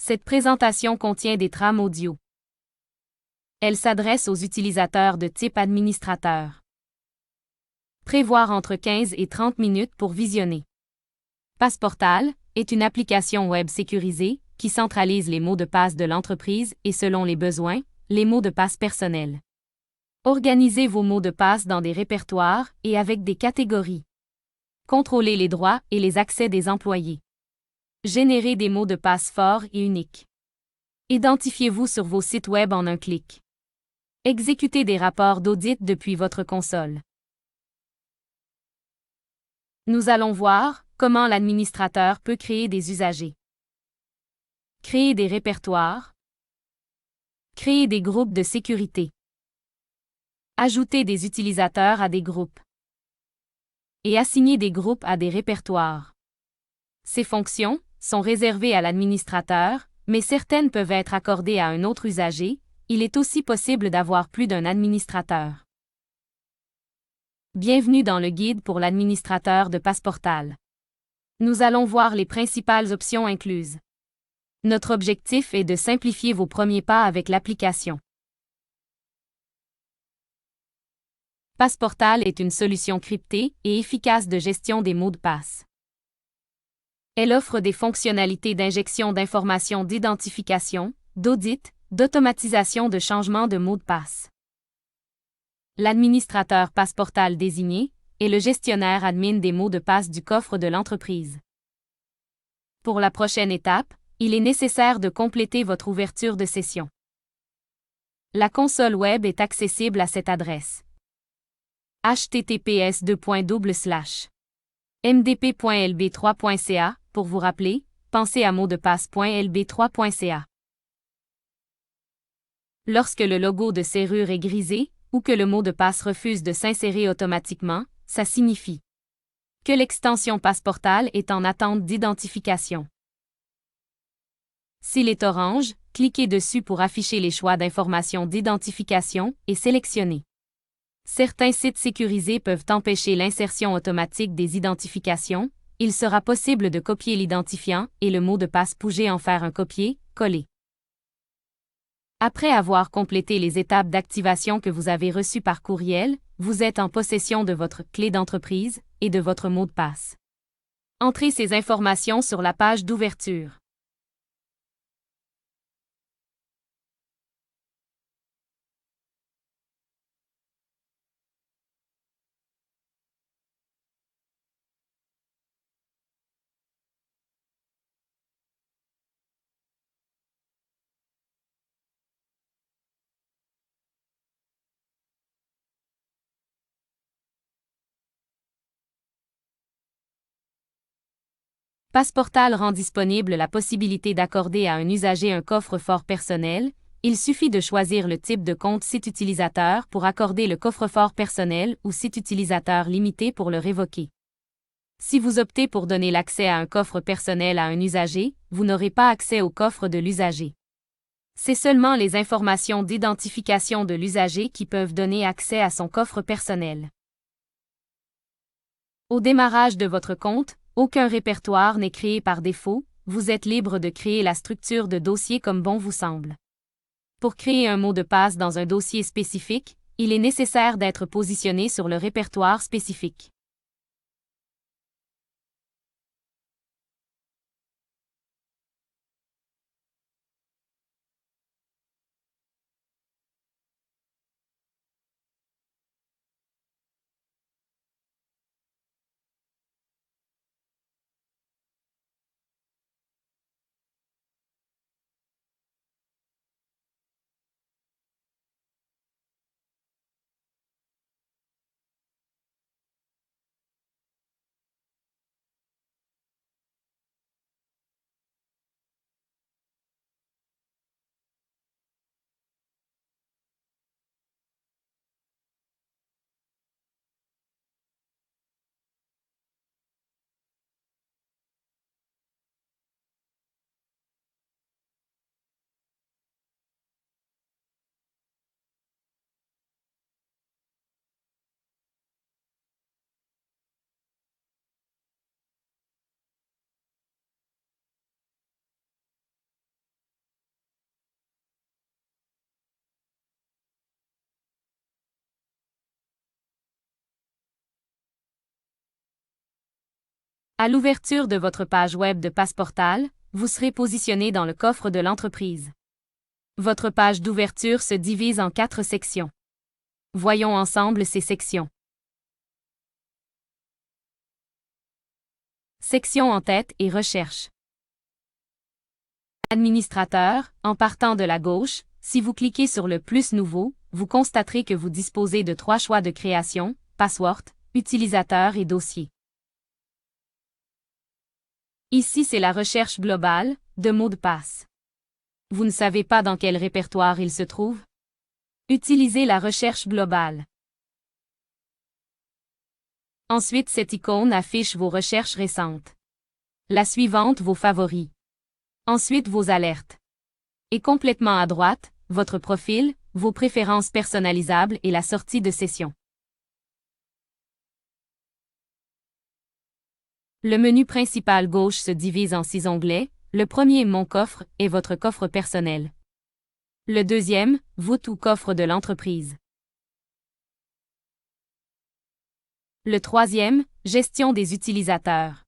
Cette présentation contient des trames audio. Elle s'adresse aux utilisateurs de type administrateur. Prévoir entre 15 et 30 minutes pour visionner. Passeportal est une application web sécurisée qui centralise les mots de passe de l'entreprise et selon les besoins, les mots de passe personnels. Organisez vos mots de passe dans des répertoires et avec des catégories. Contrôlez les droits et les accès des employés. Générez des mots de passe forts et uniques. Identifiez-vous sur vos sites web en un clic. Exécutez des rapports d'audit depuis votre console. Nous allons voir comment l'administrateur peut créer des usagers. Créer des répertoires. Créer des groupes de sécurité. Ajouter des utilisateurs à des groupes. Et assigner des groupes à des répertoires. Ces fonctions sont réservées à l'administrateur, mais certaines peuvent être accordées à un autre usager. Il est aussi possible d'avoir plus d'un administrateur. Bienvenue dans le guide pour l'administrateur de Passeportal. Nous allons voir les principales options incluses. Notre objectif est de simplifier vos premiers pas avec l'application. Passeportal est une solution cryptée et efficace de gestion des mots de passe. Elle offre des fonctionnalités d'injection d'informations d'identification, d'audit, d'automatisation de changement de mots de passe. L'administrateur Passeportal désigné est le gestionnaire admin des mots de passe du coffre de l'entreprise. Pour la prochaine étape, il est nécessaire de compléter votre ouverture de session. La console web est accessible à cette adresse. https://mdp.lb3.ca. Pour vous rappeler, pensez à motdepasse.lb3.ca. Lorsque le logo de serrure est grisé, ou que le mot de passe refuse de s'insérer automatiquement, ça signifie que l'extension Passeportal est en attente d'identification. S'il est orange, cliquez dessus pour afficher les choix d'informations d'identification et sélectionnez. Certains sites sécurisés peuvent empêcher l'insertion automatique des identifications. Il sera possible de copier l'identifiant et le mot de passe en faire un copier-coller. Après avoir complété les étapes d'activation que vous avez reçues par courriel, vous êtes en possession de votre clé d'entreprise et de votre mot de passe. Entrez ces informations sur la page d'ouverture. Passeportal rend disponible la possibilité d'accorder à un usager un coffre-fort personnel. Il suffit de choisir le type de compte site utilisateur pour accorder le coffre-fort personnel ou site utilisateur limité pour le révoquer. Si vous optez pour donner l'accès à un coffre personnel à un usager, vous n'aurez pas accès au coffre de l'usager. C'est seulement les informations d'identification de l'usager qui peuvent donner accès à son coffre personnel. Au démarrage de votre compte, aucun répertoire n'est créé par défaut, vous êtes libre de créer la structure de dossier comme bon vous semble. Pour créer un mot de passe dans un dossier spécifique, il est nécessaire d'être positionné sur le répertoire spécifique. À l'ouverture de votre page web de Passeportal, vous serez positionné dans le coffre de l'entreprise. Votre page d'ouverture se divise en 4 sections. Voyons ensemble ces sections. Section en tête et recherche. Administrateur, en partant de la gauche, si vous cliquez sur le plus nouveau, vous constaterez que vous disposez de 3 choix de création, password, utilisateur et dossier. Ici c'est la recherche globale, de mots de passe. Vous ne savez pas dans quel répertoire il se trouve? Utilisez la recherche globale. Ensuite cette icône affiche vos recherches récentes. La suivante vos favoris. Ensuite vos alertes. Et complètement à droite, votre profil, vos préférences personnalisables et la sortie de session. Le menu principal gauche se divise en 6 onglets. Le premier Mon coffre est votre coffre personnel. Le deuxième, Voûte ou coffre de l'entreprise. Le troisième, Gestion des utilisateurs.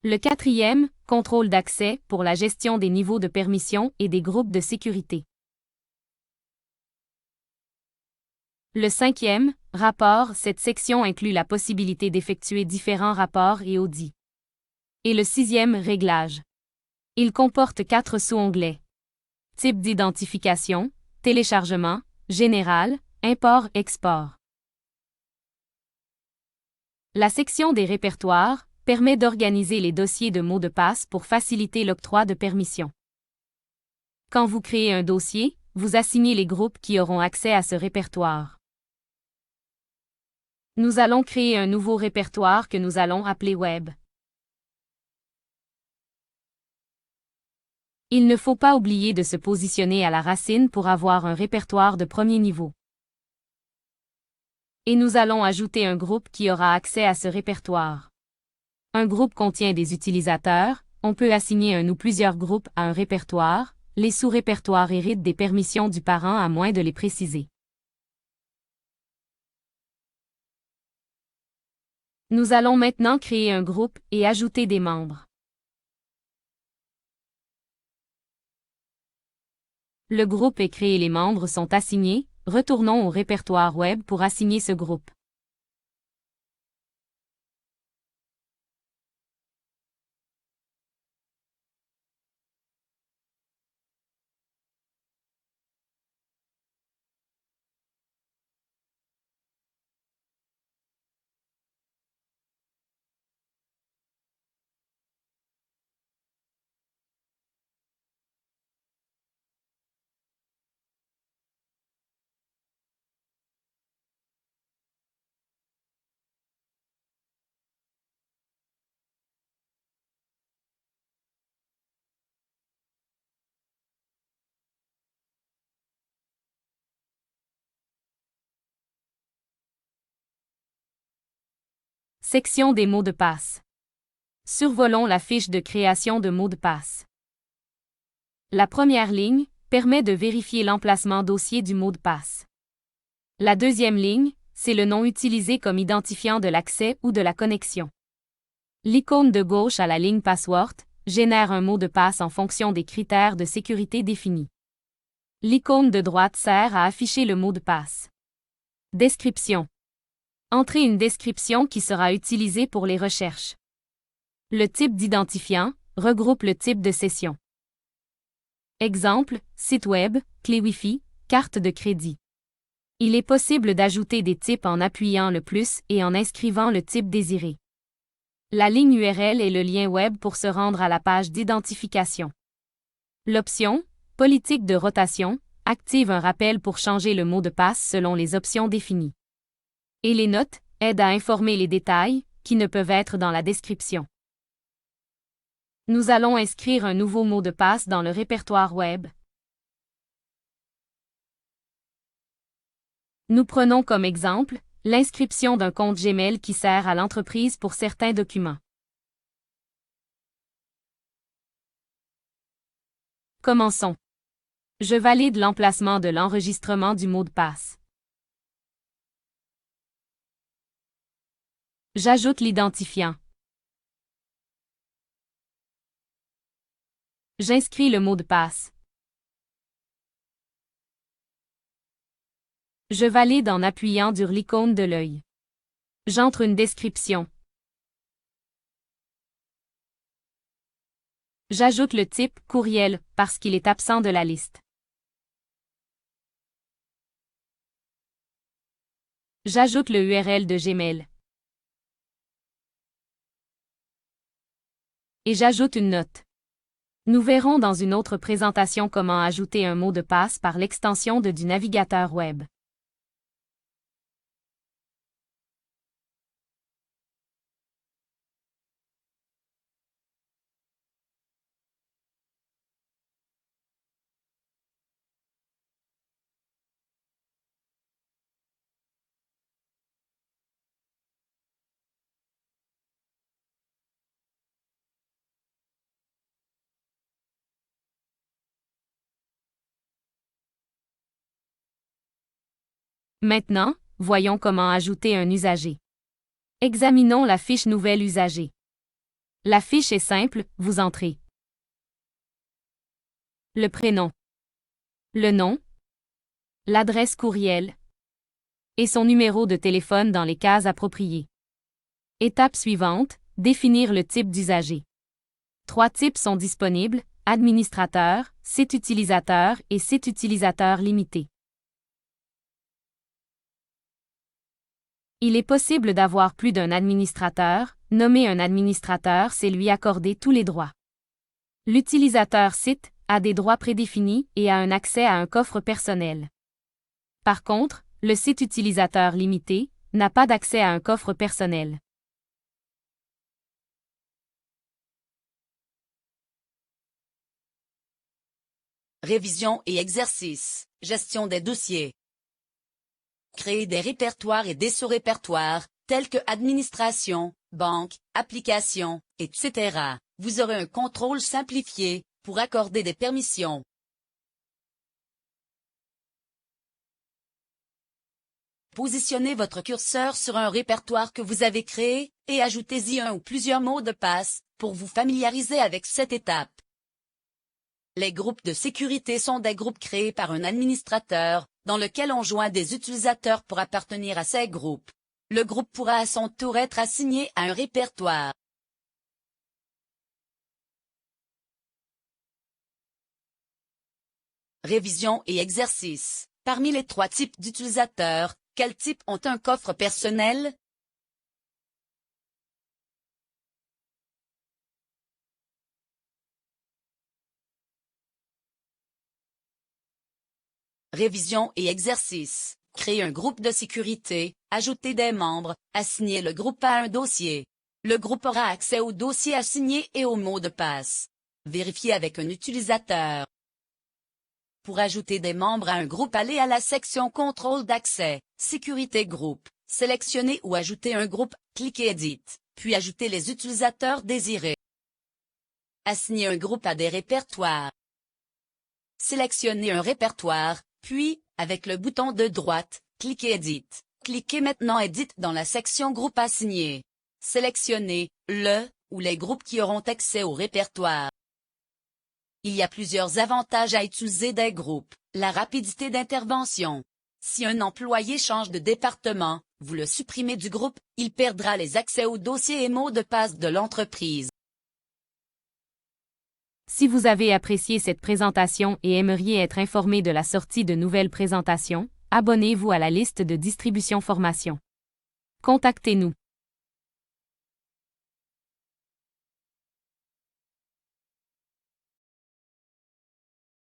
Le quatrième, Contrôle d'accès pour la gestion des niveaux de permission et des groupes de sécurité. Le cinquième, Rapport, cette section inclut la possibilité d'effectuer différents rapports et audits. Et le sixième, Réglages. Il comporte 4 sous-onglets. Type d'identification, téléchargement, général, import-export. La section des répertoires permet d'organiser les dossiers de mots de passe pour faciliter l'octroi de permissions. Quand vous créez un dossier, vous assignez les groupes qui auront accès à ce répertoire. Nous allons créer un nouveau répertoire que nous allons appeler Web. Il ne faut pas oublier de se positionner à la racine pour avoir un répertoire de premier niveau. Et nous allons ajouter un groupe qui aura accès à ce répertoire. Un groupe contient des utilisateurs, on peut assigner un ou plusieurs groupes à un répertoire, les sous-répertoires héritent des permissions du parent à moins de les préciser. Nous allons maintenant créer un groupe et ajouter des membres. Le groupe est créé, les membres sont assignés, retournons au répertoire web pour assigner ce groupe. Section des mots de passe. Survolons la fiche de création de mots de passe. La première ligne permet de vérifier l'emplacement dossier du mot de passe. La deuxième ligne, c'est le nom utilisé comme identifiant de l'accès ou de la connexion. L'icône de gauche à la ligne Password génère un mot de passe en fonction des critères de sécurité définis. L'icône de droite sert à afficher le mot de passe. Description. Entrez une description qui sera utilisée pour les recherches. Le type d'identifiant regroupe le type de session. Exemple, site web, clé Wi-Fi, carte de crédit. Il est possible d'ajouter des types en appuyant le plus et en inscrivant le type désiré. La ligne URL est le lien web pour se rendre à la page d'identification. L'option « Politique de rotation » active un rappel pour changer le mot de passe selon les options définies. Et les notes aident à informer les détails, qui ne peuvent être dans la description. Nous allons inscrire un nouveau mot de passe dans le répertoire web. Nous prenons comme exemple l'inscription d'un compte Gmail qui sert à l'entreprise pour certains documents. Commençons. Je valide l'emplacement de l'enregistrement du mot de passe. J'ajoute l'identifiant. J'inscris le mot de passe. Je valide en appuyant sur l'icône de l'œil. J'entre une description. J'ajoute le type courriel parce qu'il est absent de la liste. J'ajoute le URL de Gmail. Et j'ajoute une note. Nous verrons dans une autre présentation comment ajouter un mot de passe par l'extension du navigateur web. Maintenant, voyons comment ajouter un usager. Examinons la fiche Nouvel usager. La fiche est simple, vous entrez le prénom, le nom, l'adresse courriel et son numéro de téléphone dans les cases appropriées. Étape suivante, définir le type d'usager. 3 types sont disponibles, administrateur, site utilisateur et site utilisateur limité. Il est possible d'avoir plus d'un administrateur. Nommer un administrateur, c'est lui accorder tous les droits. L'utilisateur site a des droits prédéfinis et a un accès à un coffre personnel. Par contre, le site utilisateur limité n'a pas d'accès à un coffre personnel. Révision et exercice. Gestion des dossiers. Créer des répertoires et des sous-répertoires, tels que administration, banque, application, etc. Vous aurez un contrôle simplifié pour accorder des permissions. Positionnez votre curseur sur un répertoire que vous avez créé et ajoutez-y un ou plusieurs mots de passe pour vous familiariser avec cette étape. Les groupes de sécurité sont des groupes créés par un administrateur, dans lequel on joint des utilisateurs pour appartenir à ces groupes. Le groupe pourra à son tour être assigné à un répertoire. Révision et exercice. Parmi les 3 types d'utilisateurs, quels types ont un coffre personnel? Révision et exercice. Créer un groupe de sécurité, ajouter des membres, assigner le groupe à un dossier. Le groupe aura accès au dossier assigné et au mot de passe. Vérifier avec un utilisateur. Pour ajouter des membres à un groupe, allez à la section Contrôle d'accès, Sécurité groupe, sélectionnez ou ajoutez un groupe, cliquez Edit, puis ajoutez les utilisateurs désirés. Assigner un groupe à des répertoires. Sélectionnez un répertoire, puis, avec le bouton de droite, cliquez Edit. Cliquez maintenant Edit dans la section Groupe assigné. Sélectionnez le ou les groupes qui auront accès au répertoire. Il y a plusieurs avantages à utiliser des groupes. La rapidité d'intervention. Si un employé change de département, vous le supprimez du groupe, il perdra les accès aux dossiers et mots de passe de l'entreprise. Si vous avez apprécié cette présentation et aimeriez être informé de la sortie de nouvelles présentations, abonnez-vous à la liste de distribution formation. Contactez-nous.